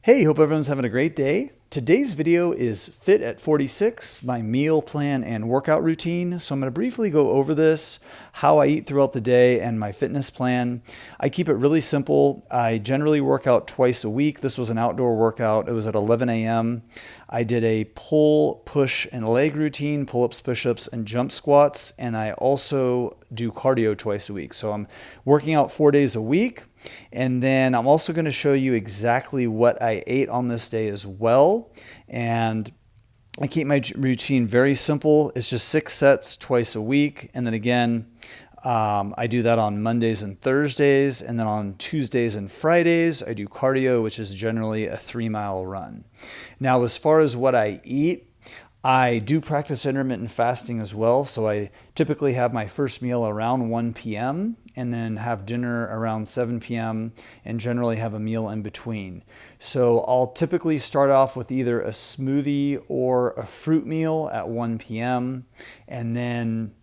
Hey, hope everyone's having a great day. Today's video is Fit at 46, my meal plan and workout routine. So I'm going to briefly go over this, how I eat throughout the day, and my fitness plan. I keep it really simple. I generally work out twice a week. This was an outdoor workout. It was at 11 a.m. I did a pull, push, and leg routine, pull-ups, push-ups, and jump squats. And I also do cardio twice a week. So I'm working out 4 days a week. And then I'm also going to show you exactly what I ate on this day as well. And I keep my routine very simple. It's just 6 sets twice a week. And then again, I do that on Mondays and Thursdays. And then on Tuesdays and Fridays, I do cardio, which is generally a 3-mile run. Now, as far as what I eat, I do practice intermittent fasting as well. So I typically have my first meal around 1 p.m. and then have dinner around 7 p.m. and generally have a meal in between. So I'll typically start off with either a smoothie or a fruit meal at 1 p.m. and then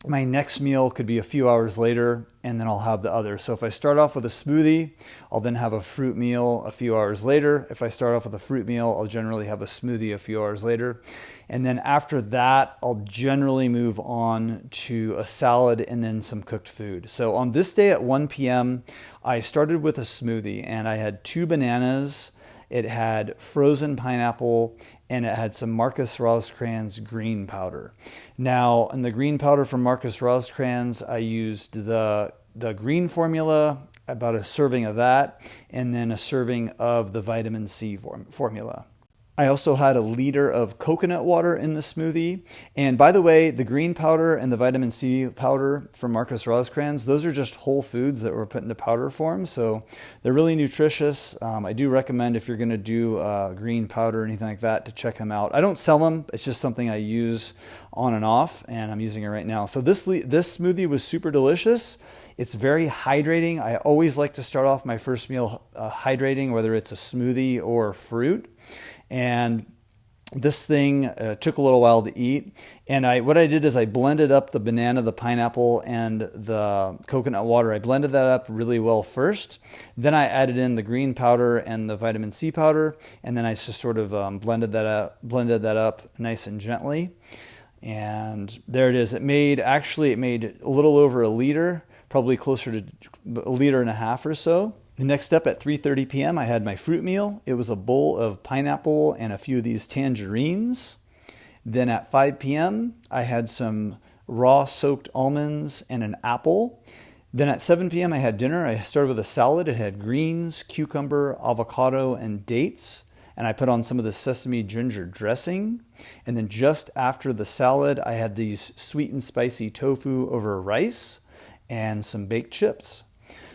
my next meal could be a few hours later, and then I'll have the other. So if I start off with a smoothie, I'll then have a fruit meal a few hours later. If I start off with a fruit meal, I'll generally have a smoothie a few hours later. And then after that, I'll generally move on to a salad and then some cooked food. So on this day at 1 p.m., I started with a smoothie, and I had 2 bananas. It had frozen pineapple, and it had some Marcus Rosecrans green powder. Now, in the green powder from Marcus Rosecrans, I used the green formula, about a serving of that, and then a serving of the vitamin C formula. I also had a liter of coconut water in the smoothie. And by the way, the green powder and the vitamin C powder from Marcus Rosecrans, those are just whole foods that were put into powder form. So they're really nutritious. I do recommend if you're going to do green powder or anything like that to check them out. I don't sell them. It's just something I use on and off, and I'm using it right now. So this smoothie was super delicious. It's very hydrating. I always like to start off my first meal hydrating, whether it's a smoothie or fruit. And this thing took a little while to eat. And what I did is I blended up the banana, the pineapple, and the coconut water. I blended that up really well first. Then I added in the green powder and the vitamin C powder. And then I just sort of blended that up nice and gently. And there it is. It made a little over a liter, probably closer to a liter and a half or so. The next up at 3:30 p.m., I had my fruit meal. It was a bowl of pineapple and a few of these tangerines. Then at 5 p.m., I had some raw soaked almonds and an apple. Then at 7 p.m., I had dinner. I started with a salad. It had greens, cucumber, avocado, and dates. And I put on some of the sesame ginger dressing. And then just after the salad, I had these sweet and spicy tofu over rice and some baked chips.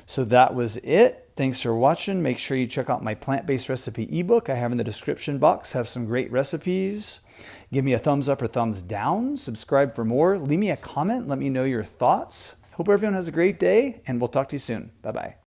So that was it. Thanks for watching. Make sure you check out my plant-based recipe ebook I have in the description box. Have some great recipes. Give me a thumbs up or thumbs down. Subscribe for more. Leave me a comment. Let me know your thoughts. Hope everyone has a great day, and we'll talk to you soon. Bye-bye.